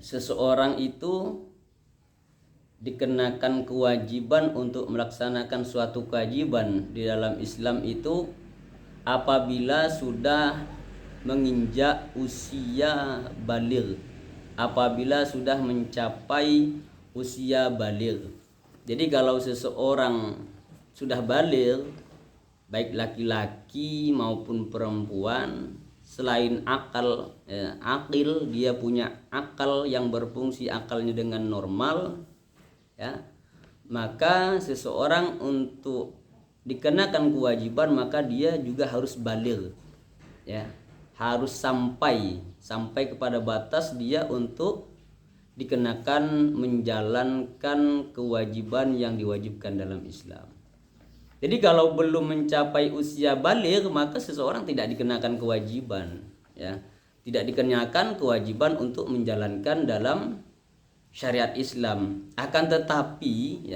seseorang itu dikenakan kewajiban untuk melaksanakan suatu kewajiban di dalam Islam itu apabila sudah menginjak usia baligh, apabila sudah mencapai usia baligh. Jadi kalau seseorang sudah baligh, baik laki-laki maupun perempuan, selain akal, akil, dia punya akal yang berfungsi, akalnya dengan normal, ya, maka seseorang untuk dikenakan kewajiban maka dia juga harus baligh, ya, harus sampai kepada batas dia untuk dikenakan menjalankan kewajiban yang diwajibkan dalam Islam. Jadi kalau belum mencapai usia baligh maka seseorang tidak dikenakan kewajiban, ya, tidak dikenakan kewajiban untuk menjalankan dalam syariat Islam. Akan tetapi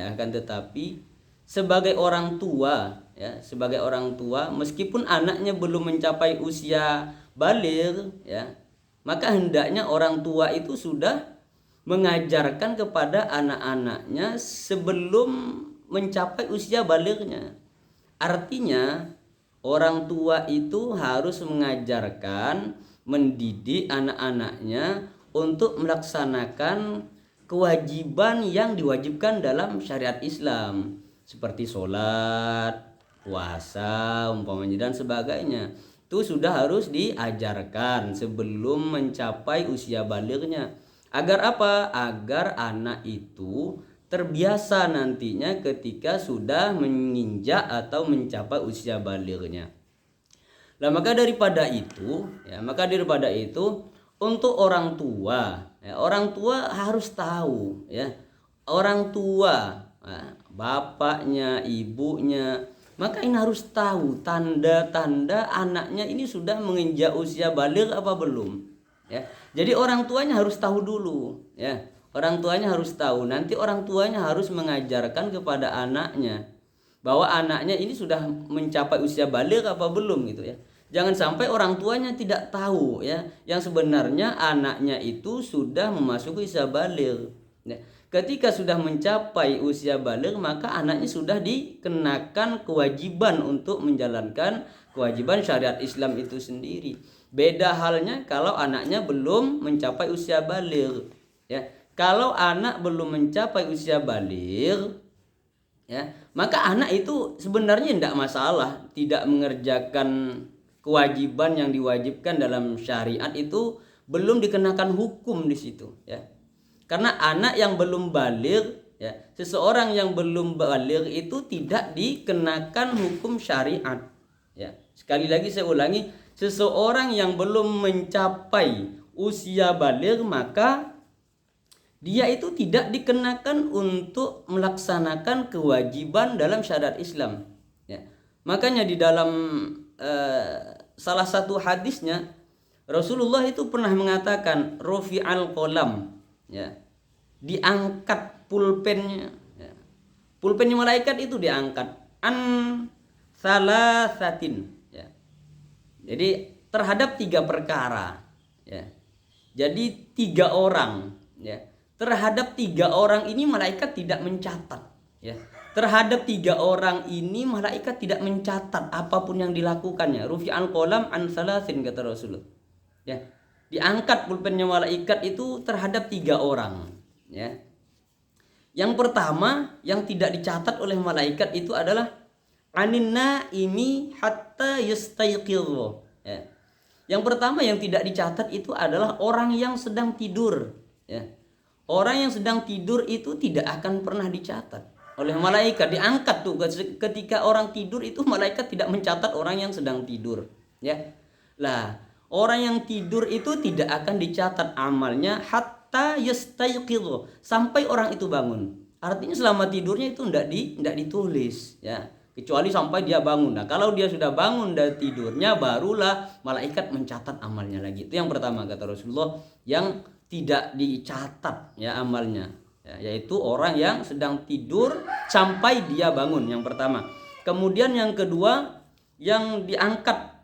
sebagai orang tua, ya, sebagai orang tua meskipun anaknya belum mencapai usia baligh, ya, maka hendaknya orang tua itu sudah mengajarkan kepada anak-anaknya sebelum mencapai usia balighnya. Artinya orang tua itu harus mengajarkan, mendidik anak-anaknya untuk melaksanakan kewajiban yang diwajibkan dalam syariat Islam, seperti sholat, puasa umpamanya dan sebagainya. Itu sudah harus diajarkan sebelum mencapai usia balighnya. Agar apa? Agar anak itu terbiasa nantinya ketika sudah menginjak atau mencapai usia balighnya. Nah, maka daripada itu untuk orang tua, ya, orang tua harus tahu, ya, orang tua, bapaknya, ibunya, maka ini harus tahu tanda-tanda anaknya ini sudah menginjak usia baligh apa belum, ya. Jadi orang tuanya harus tahu dulu, ya. Orang tuanya harus tahu. Nanti orang tuanya harus mengajarkan kepada anaknya bahwa anaknya ini sudah mencapai usia baligh apa belum, gitu, ya. Jangan sampai orang tuanya tidak tahu, ya, yang sebenarnya anaknya itu sudah memasuki usia baligh, ya. Ketika sudah mencapai usia baligh maka anaknya sudah dikenakan kewajiban untuk menjalankan kewajiban syariat Islam itu sendiri. Beda halnya kalau anaknya belum mencapai usia baligh, ya. Kalau anak belum mencapai usia baligh, ya, maka anak itu sebenarnya tidak masalah tidak mengerjakan kewajiban yang diwajibkan dalam syariat, itu belum dikenakan hukum di situ, ya. Karena anak yang belum baligh, ya, seseorang yang belum baligh itu tidak dikenakan hukum syariat, ya. Sekali lagi saya ulangi, seseorang yang belum mencapai usia baligh maka dia itu tidak dikenakan untuk melaksanakan kewajiban dalam syariat Islam, ya. Makanya di dalam salah satu hadisnya Rasulullah itu pernah mengatakan rufi'al qalam, ya, diangkat pulpennya, ya. Pulpennya malaikat itu diangkat an salasatin, ya. Jadi terhadap 3 perkara, ya. Jadi 3 orang, ya. Terhadap 3 orang ini malaikat tidak mencatat, ya. Terhadap 3 orang ini malaikat tidak mencatat apapun yang dilakukannya. Rufi'al qalam an salasin, kata Rasulullah, ya. Diangkat pulpennya malaikat itu terhadap 3 orang, ya. Yang pertama yang tidak dicatat oleh malaikat itu adalah anin naimi hatta yastayqidh, ya. Yang pertama yang tidak dicatat itu adalah orang yang sedang tidur, ya. Orang yang sedang tidur itu tidak akan pernah dicatat oleh malaikat. Diangkat tuh ketika orang tidur itu malaikat tidak mencatat orang yang sedang tidur, ya. Lah, orang yang tidur itu tidak akan dicatat amalnya hatta yastayqidh, sampai orang itu bangun. Artinya selama tidurnya itu tidak ditulis, ya, kecuali sampai dia bangun. Nah, kalau dia sudah bangun dari tidurnya barulah malaikat mencatat amalnya lagi. Itu yang pertama, kata Rasulullah, yang tidak dicatat, ya, amalnya, ya, yaitu orang yang sedang tidur sampai dia bangun, yang pertama. Kemudian yang kedua yang diangkat,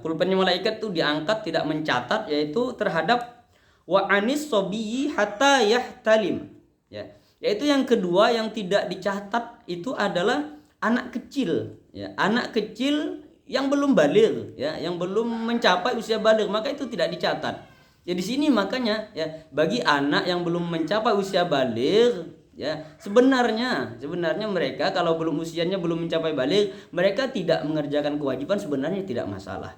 pulpennya malaikat itu diangkat tidak mencatat, yaitu terhadap wa anis sobiyyi hatta yahtalim. Ya, yaitu yang kedua yang tidak dicatat itu adalah anak kecil, ya, anak kecil yang belum baligh, ya, yang belum mencapai usia baligh, maka itu tidak dicatat. Ya di sini makanya ya bagi anak yang belum mencapai usia baligh, ya sebenarnya mereka kalau usianya belum mencapai baligh, mereka tidak mengerjakan kewajiban sebenarnya tidak masalah.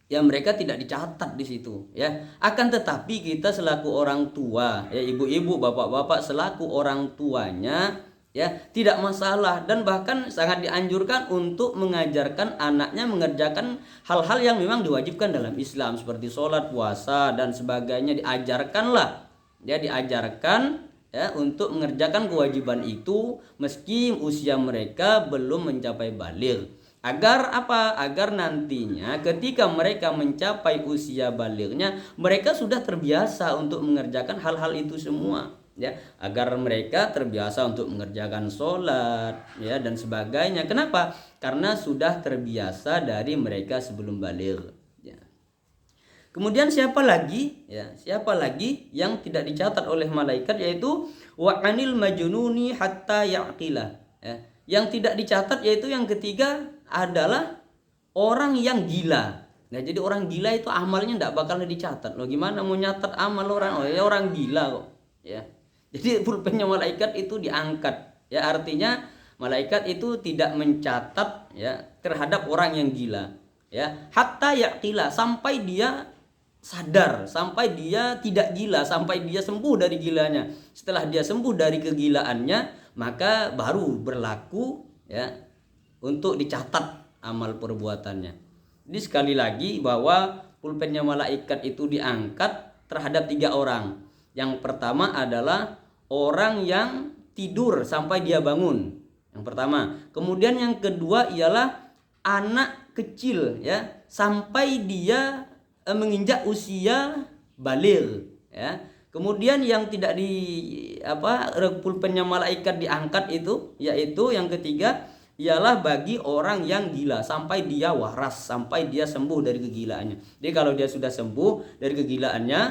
Ya mereka tidak dicatat di situ, ya. Akan tetapi kita selaku orang tua, ya ibu-ibu, bapak-bapak selaku orang tuanya, ya tidak masalah dan bahkan sangat dianjurkan untuk mengajarkan anaknya mengerjakan hal-hal yang memang diwajibkan dalam Islam seperti sholat, puasa dan sebagainya, diajarkanlah, ya diajarkan ya untuk mengerjakan kewajiban itu meski usia mereka belum mencapai baligh. Agar apa? Agar nantinya ketika mereka mencapai usia balighnya, mereka sudah terbiasa untuk mengerjakan hal-hal itu semua, ya. Agar mereka terbiasa untuk mengerjakan sholat, ya dan sebagainya. Kenapa? Karena sudah terbiasa dari mereka sebelum baligh, ya. Kemudian siapa lagi? Ya, siapa lagi yang tidak dicatat oleh malaikat, yaitu wa anil majnuni hatta yaqila, ya. Yang tidak dicatat yaitu yang ketiga adalah orang yang gila. Nah, jadi orang gila itu amalnya tidak bakal dicatat. Loh, gimana mau nyatat amal orang? Oh ya orang gila kok. Ya. Jadi pulpennya malaikat itu diangkat. Ya, artinya malaikat itu tidak mencatat ya terhadap orang yang gila. Ya, hatta yaqila, sampai dia sadar, sampai dia tidak gila, sampai dia sembuh dari gilanya. Setelah dia sembuh dari kegilaannya, maka baru berlaku ya untuk dicatat amal perbuatannya. Jadi sekali lagi bahwa pulpennya malaikat itu diangkat terhadap 3 orang. Yang pertama adalah orang yang tidur sampai dia bangun. Yang pertama. Kemudian yang kedua ialah anak kecil ya sampai dia menginjak usia baligh ya. Kemudian yang tidak pulpennya malaikat diangkat itu yaitu yang ketiga ialah bagi orang yang gila sampai dia waras, sampai dia sembuh dari kegilaannya. Jadi kalau dia sudah sembuh dari kegilaannya,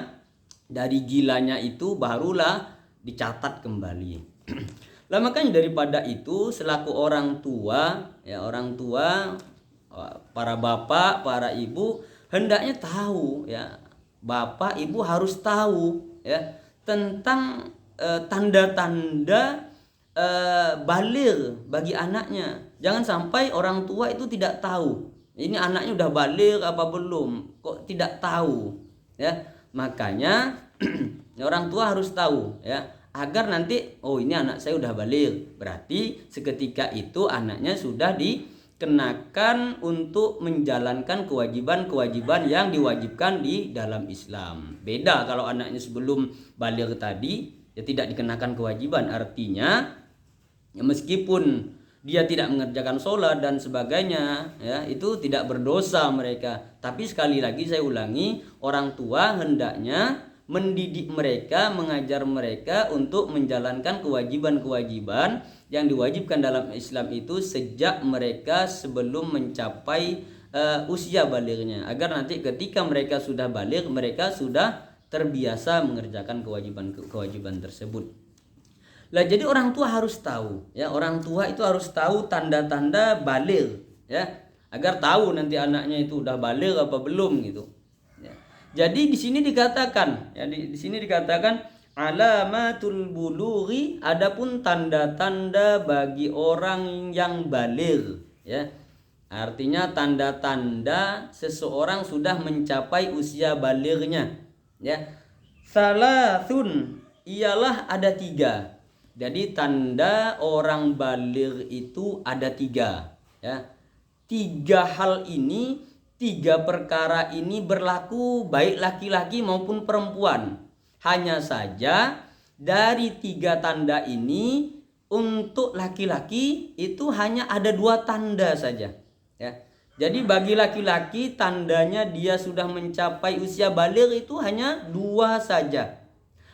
dari gilanya itu barulah dicatat kembali. Lah makanya daripada itu selaku orang tua, ya orang tua, para bapak, para ibu hendaknya tahu ya, bapak ibu harus tahu ya tentang tanda-tanda baligh bagi anaknya. Jangan sampai orang tua itu tidak tahu ini anaknya udah baligh apa belum, kok tidak tahu ya. Makanya orang tua harus tahu ya agar nanti oh ini anak saya udah baligh, berarti seketika itu anaknya sudah dikenakan untuk menjalankan kewajiban-kewajiban yang diwajibkan di dalam Islam. Beda kalau anaknya sebelum baligh tadi ya tidak dikenakan kewajiban, artinya ya, meskipun dia tidak mengerjakan sholat dan sebagainya ya itu tidak berdosa mereka. Tapi sekali lagi saya ulangi, orang tua hendaknya mendidik mereka, mengajar mereka untuk menjalankan kewajiban-kewajiban yang diwajibkan dalam Islam itu sejak mereka sebelum mencapai usia balighnya, agar nanti ketika mereka sudah baligh mereka sudah terbiasa mengerjakan kewajiban tersebut. Lah jadi orang tua harus tahu ya, orang tua itu harus tahu tanda-tanda baligh ya, agar tahu nanti anaknya itu udah baligh apa belum gitu ya. Jadi di sini dikatakan ya, di sini dikatakan alamatul bulughi, adapun tanda-tanda bagi orang yang baligh ya. Artinya tanda-tanda seseorang sudah mencapai usia balighnya ya. Salasun, ialah ada 3. Jadi tanda orang baligh itu ada 3 ya. 3 hal ini, 3 perkara ini berlaku baik laki-laki maupun perempuan. Hanya saja dari 3 tanda ini untuk laki-laki itu hanya ada 2 tanda saja ya. Jadi bagi laki-laki tandanya dia sudah mencapai usia baligh itu hanya 2 saja.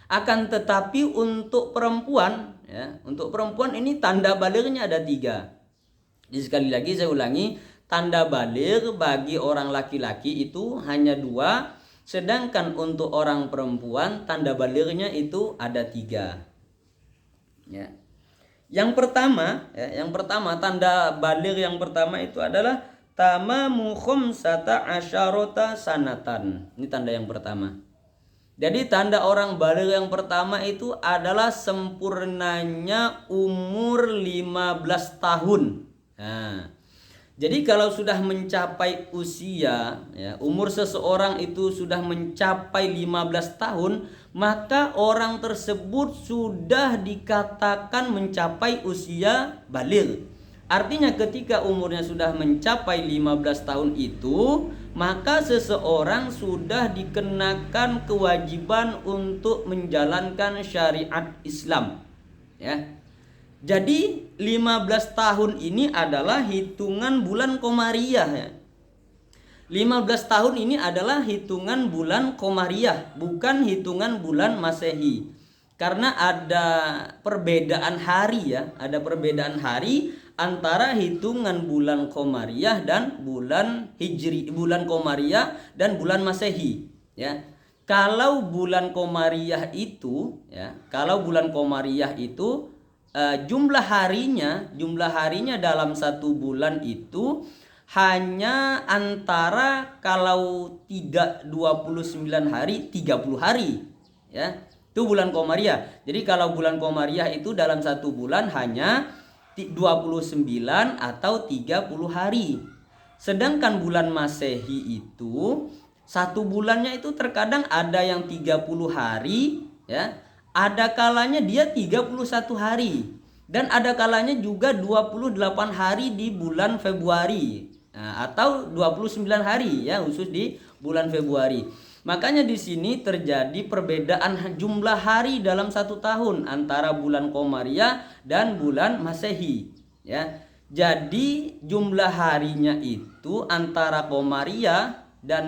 Akan tetapi untuk perempuan ya, untuk perempuan ini tanda balighnya ada 3. Jadi sekali lagi saya ulangi, tanda baligh bagi orang laki-laki itu hanya 2. Sedangkan untuk orang perempuan tanda balighnya itu ada 3. Ya. Yang pertama tanda baligh yang pertama itu adalah tamamu khamsata asyarata sanatan. Ini tanda yang pertama. Jadi tanda orang baligh yang pertama itu adalah sempurnanya umur 15 tahun. Nah, jadi kalau sudah mencapai usia, ya, umur seseorang itu sudah mencapai 15 tahun, maka orang tersebut sudah dikatakan mencapai usia baligh. Artinya ketika umurnya sudah mencapai 15 tahun itu, maka seseorang sudah dikenakan kewajiban untuk menjalankan syariat Islam. Ya. Jadi 15 tahun ini adalah hitungan bulan Komariah, ya. 15 tahun ini adalah hitungan bulan Komariah, bukan hitungan bulan Masehi. Karena ada perbedaan hari, ya, ada perbedaan hari antara hitungan bulan Komariah dan bulan Hijri, bulan Komariah dan bulan Masehi, ya. Kalau bulan Komariah itu, ya, kalau bulan Komariah itu jumlah harinya dalam satu bulan itu hanya antara, kalau tidak 29 hari, 30 hari, ya. Itu bulan Komariah. Jadi kalau bulan Komariah itu dalam satu bulan hanya 29 atau 30 hari. Sedangkan bulan Masehi itu satu bulannya itu terkadang ada yang 30 hari, ya. Ada kalanya dia 31 hari. Dan ada kalanya juga 28 hari di bulan Februari. Nah, atau 29 hari, ya, khusus di bulan Februari. Makanya di sini terjadi perbedaan jumlah hari dalam satu tahun antara bulan Komariah dan bulan Masehi, ya. Jadi jumlah harinya itu antara Komariah dan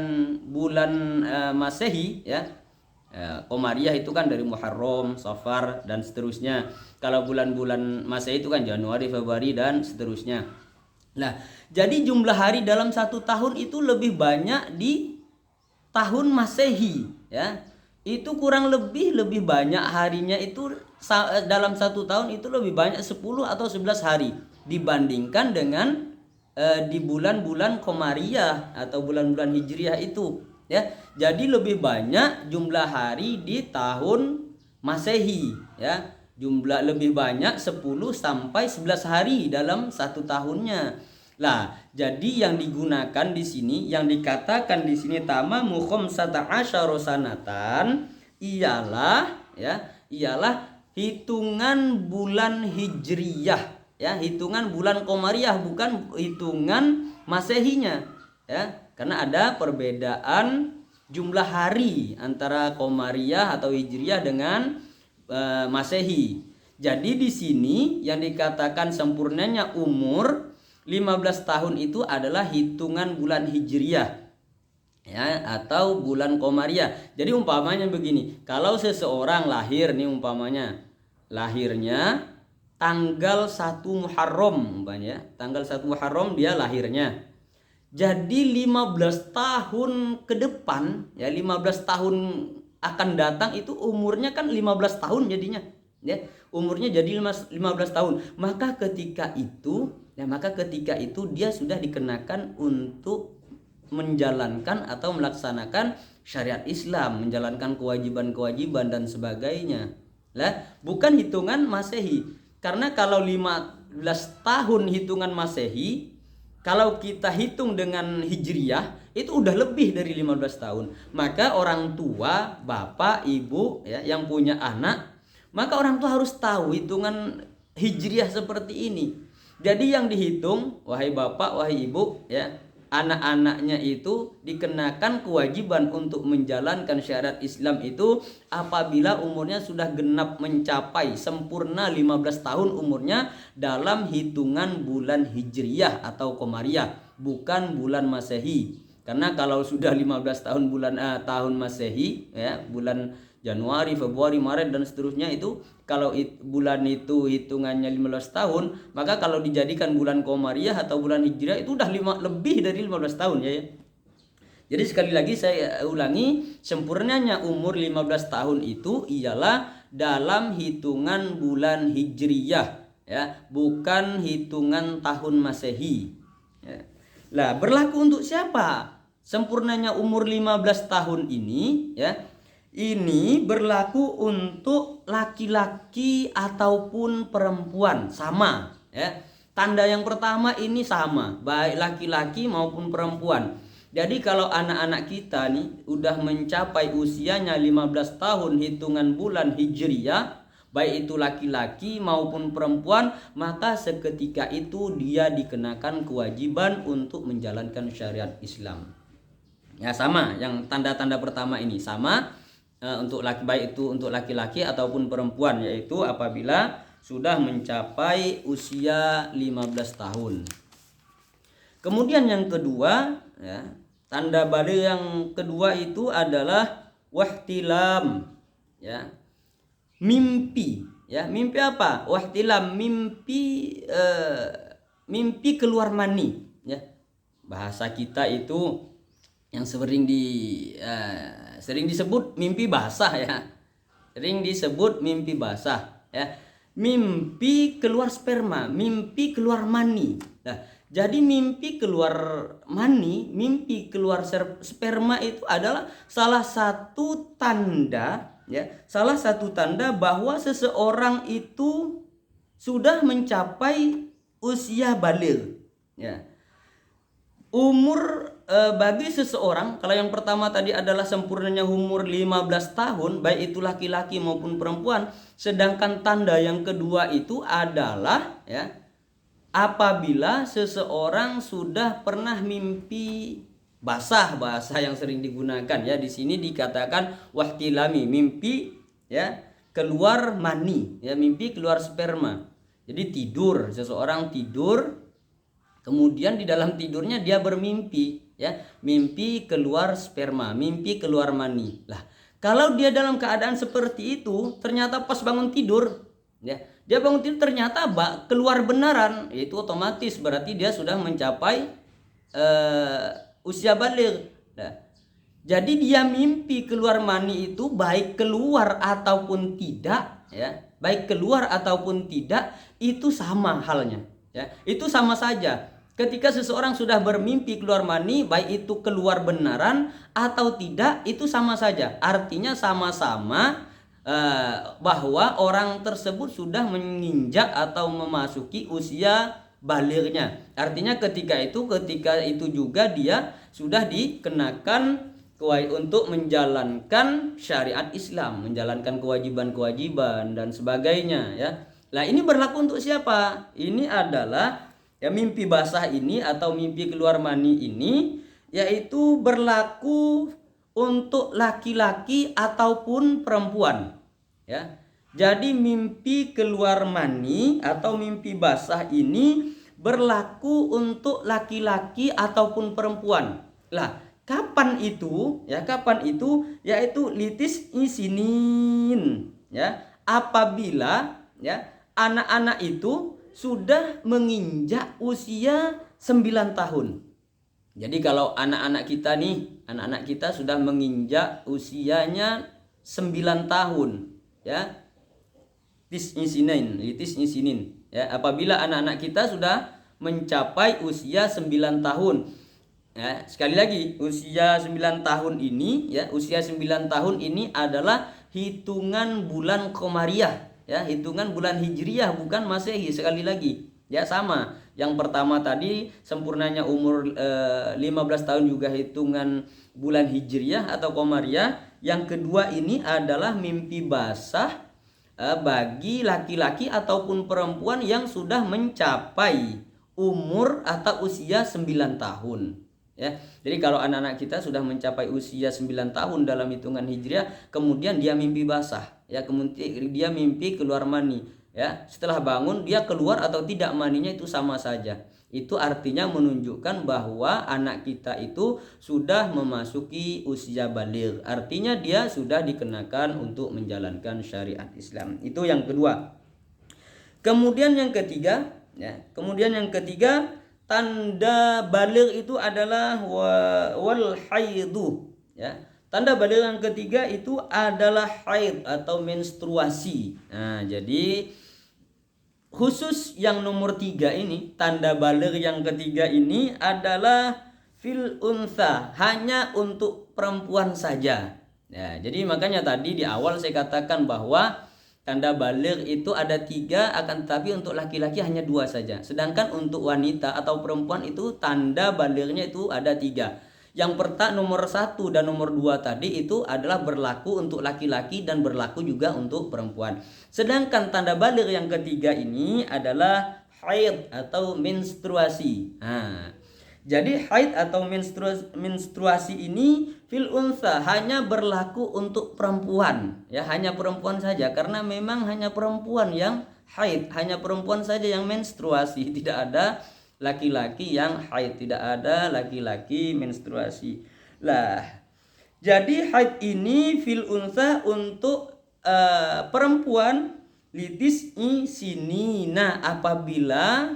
bulan Masehi, ya. Komariah itu kan dari Muharram, Safar dan seterusnya. Kalau bulan-bulan Masehi itu kan Januari, Februari dan seterusnya. Nah, jadi jumlah hari dalam satu tahun itu lebih banyak di tahun Masehi, ya. Itu kurang lebih banyak harinya itu dalam satu tahun itu lebih banyak 10 atau 11 hari dibandingkan dengan di bulan-bulan Komariah atau bulan-bulan Hijriah itu, ya. Jadi lebih banyak jumlah hari di tahun Masehi, ya. Jumlah lebih banyak 10 sampai 11 hari dalam satu tahunnya. Lah, jadi yang digunakan di sini, yang dikatakan di sini tamamu khamsata asyara sanatan ialah, ya, ialah hitungan bulan Hijriyah, ya, hitungan bulan Komariah, bukan hitungan Masehinya, ya. Karena ada perbedaan jumlah hari antara Komariah atau Hijriyah dengan Masehi. Jadi di sini yang dikatakan sempurnanya umur 15 tahun itu adalah hitungan bulan Hijriyah, ya, atau bulan Komariah. Jadi umpamanya begini, kalau seseorang lahir nih, umpamanya lahirnya tanggal 1 Muharram, umpamanya tanggal 1 Muharram dia lahirnya. Jadi 15 tahun ke depan, ya, 15 tahun akan datang itu umurnya kan 15 tahun jadinya, ya. Umurnya jadi 15 tahun. Maka ketika itu dia sudah dikenakan untuk menjalankan atau melaksanakan syariat Islam, menjalankan kewajiban-kewajiban dan sebagainya. Lah, bukan hitungan Masehi. Karena kalau 15 tahun hitungan Masehi, kalau kita hitung dengan Hijriyah itu udah lebih dari 15 tahun. Maka orang tua, bapak, ibu, ya, yang punya anak, maka orang tua harus tahu hitungan Hijriyah seperti ini. Jadi yang dihitung, wahai bapak, wahai ibu, ya, anak-anaknya itu dikenakan kewajiban untuk menjalankan syariat Islam itu apabila umurnya sudah genap mencapai sempurna 15 tahun umurnya dalam hitungan bulan Hijriyah atau Komariah, bukan bulan Masehi. Karena kalau sudah 15 tahun tahun Masehi, ya, bulan Januari, Februari, Maret dan seterusnya itu, kalau bulan itu hitungannya 15 tahun, maka kalau dijadikan bulan Komariah atau bulan Hijriah itu udah lebih dari 15 tahun, ya. Jadi sekali lagi saya ulangi, sempurnanya umur 15 tahun itu ialah dalam hitungan bulan Hijriyah, ya, bukan hitungan tahun Masehi. Ya. Lah, berlaku untuk siapa? Sempurnanya umur 15 tahun ini, ya. Ini berlaku untuk laki-laki ataupun perempuan, sama, ya. Tanda yang pertama ini sama, baik laki-laki maupun perempuan. Jadi kalau anak-anak kita nih udah mencapai usianya 15 tahun hitungan bulan Hijriyah, baik itu laki-laki maupun perempuan, maka seketika itu dia dikenakan kewajiban untuk menjalankan syariat Islam. Ya, sama, yang tanda-tanda pertama ini sama untuk baik itu untuk laki-laki ataupun perempuan, yaitu apabila sudah mencapai usia 15 tahun. Kemudian yang kedua, ya, tanda baligh yang kedua itu adalah wahtilam, ya. Mimpi, ya. Mimpi apa? Wahtilam, mimpi keluar mani, ya. Bahasa kita itu yang sering disebut mimpi basah, ya. Sering disebut mimpi basah, ya. Mimpi keluar sperma, mimpi keluar mani. Nah, jadi mimpi keluar mani, mimpi keluar sperma itu adalah salah satu tanda, ya, salah satu tanda bahwa seseorang itu sudah mencapai usia baligh, ya. Umur bagi seseorang, kalau yang pertama tadi adalah sempurnanya umur 15 tahun, baik itu laki-laki maupun perempuan, sedangkan tanda yang kedua itu adalah, ya, apabila seseorang sudah pernah mimpi basah, bahasa yang sering digunakan, ya. Di sini dikatakan wahtilami, mimpi, ya, keluar mani, ya, mimpi keluar sperma. Jadi tidur, seseorang tidur, kemudian di dalam tidurnya dia bermimpi, ya, mimpi keluar sperma, mimpi keluar mani. Lah, kalau dia dalam keadaan seperti itu, ternyata pas bangun tidur, ya, dia bangun tidur ternyata keluar benaran, itu otomatis berarti dia sudah mencapai usia baligh. Nah, jadi dia mimpi keluar mani itu baik keluar ataupun tidak, ya, baik keluar ataupun tidak itu sama halnya, ya, itu sama saja. Ketika seseorang sudah bermimpi keluar mani, baik itu keluar benaran atau tidak, itu sama saja. Artinya sama-sama bahwa orang tersebut sudah menginjak atau memasuki usia balighnya. Artinya ketika itu juga dia sudah dikenakan untuk menjalankan syariat Islam, menjalankan kewajiban-kewajiban dan sebagainya, ya. Nah, ini berlaku untuk siapa? Ini adalah, ya, mimpi basah ini atau mimpi keluar mani ini, yaitu berlaku untuk laki-laki ataupun perempuan, ya. Jadi mimpi keluar mani atau mimpi basah ini berlaku untuk laki-laki ataupun perempuan. Lah, kapan itu? Ya, kapan itu? Yaitu litis isinin, ya. Apabila, ya, anak-anak itu sudah menginjak usia 9 tahun. Jadi kalau anak-anak kita sudah menginjak usianya 9 tahun, ya. Litis isinin, ya. Apabila anak-anak kita sudah mencapai usia 9 tahun. Ya, sekali lagi, usia 9 tahun ini, ya, usia 9 tahun ini adalah hitungan bulan Qamariyah, ya, hitungan bulan Hijriyah, bukan Masehi. Sekali lagi, ya, sama. Yang pertama tadi sempurnanya umur 15 tahun juga hitungan bulan Hijriyah atau Qamariyah. Yang kedua ini adalah mimpi basah bagi laki-laki ataupun perempuan yang sudah mencapai umur atau usia 9 tahun. Ya, jadi kalau anak-anak kita sudah mencapai usia 9 tahun dalam hitungan Hijriah, kemudian dia mimpi basah, ya, kemudian dia mimpi keluar mani, ya, setelah bangun dia keluar atau tidak maninya itu sama saja. Itu artinya menunjukkan bahwa anak kita itu sudah memasuki usia baligh. Artinya dia sudah dikenakan untuk menjalankan syariat Islam. Itu yang kedua. Kemudian yang ketiga, ya, tanda baligh itu adalah wal haidu, ya. Tanda baligh yang ketiga itu adalah haid atau menstruasi. Nah, jadi khusus yang nomor 3 ini, tanda baligh yang ketiga ini adalah fil untha, hanya untuk perempuan saja. Ya, jadi makanya tadi di awal saya katakan bahwa tanda baligh itu ada 3, akan tetapi untuk laki-laki hanya 2 saja. Sedangkan untuk wanita atau perempuan itu tanda balighnya itu ada 3. Yang pertama nomor 1 dan nomor 2 tadi itu adalah berlaku untuk laki-laki dan berlaku juga untuk perempuan. Sedangkan tanda baligh yang ketiga ini adalah haid atau menstruasi. Nah, jadi haid atau menstruasi ini fil unsa, hanya berlaku untuk perempuan, ya, hanya perempuan saja, karena memang hanya perempuan yang haid, hanya perempuan saja yang menstruasi, tidak ada laki-laki yang haid, tidak ada laki-laki menstruasi. Lah, jadi haid ini fil unsa untuk perempuan litis'i sinina, apabila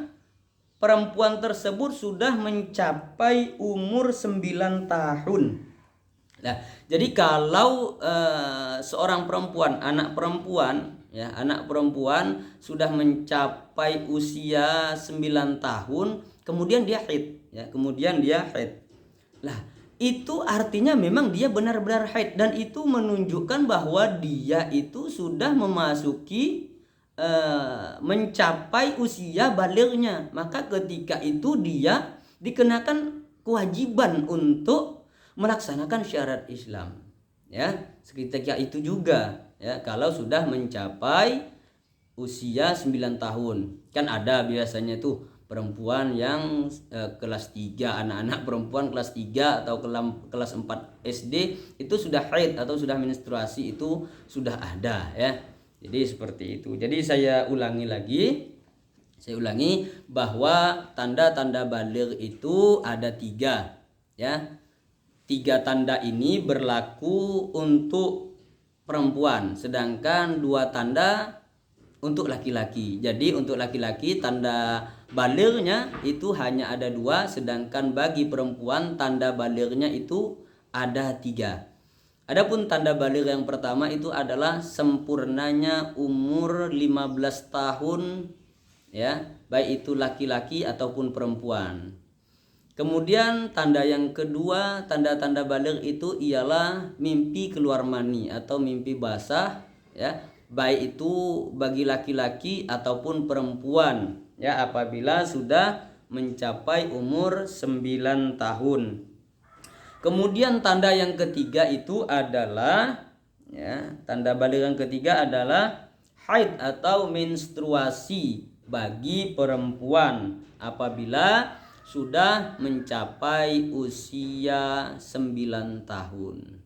perempuan tersebut sudah mencapai umur 9 tahun. Nah, jadi kalau seorang perempuan, anak perempuan, ya, anak perempuan sudah mencapai usia 9 tahun, kemudian dia haid, ya, kemudian dia haid. Lah, itu artinya memang dia benar-benar haid, dan itu menunjukkan bahwa dia itu sudah memasuki mencapai usia balighnya. Maka ketika itu dia dikenakan kewajiban untuk melaksanakan syarat Islam, ya. Seketika itu juga, ya, kalau sudah mencapai usia 9 tahun. Kan ada biasanya tuh perempuan yang kelas 3, anak-anak perempuan kelas 3 atau kelas 4 SD itu sudah haid atau sudah menstruasi, itu sudah ada, ya. Jadi seperti itu. Jadi saya ulangi lagi. Saya ulangi bahwa tanda-tanda baligh itu ada 3, ya. 3 tanda ini berlaku untuk perempuan, sedangkan 2 tanda untuk laki-laki. Jadi untuk laki-laki tanda balighnya itu hanya ada 2, sedangkan bagi perempuan tanda balighnya itu ada 3. Adapun tanda baligh yang pertama itu adalah sempurnanya umur 15 tahun, ya, baik itu laki-laki ataupun perempuan. Kemudian tanda yang kedua, tanda-tanda baligh itu ialah mimpi keluar mani atau mimpi basah, ya, baik itu bagi laki-laki ataupun perempuan, ya, apabila sudah mencapai umur 9 tahun. Kemudian tanda yang ketiga itu adalah, ya, tanda baligh yang ketiga adalah haid atau menstruasi bagi perempuan apabila sudah mencapai usia 9 tahun.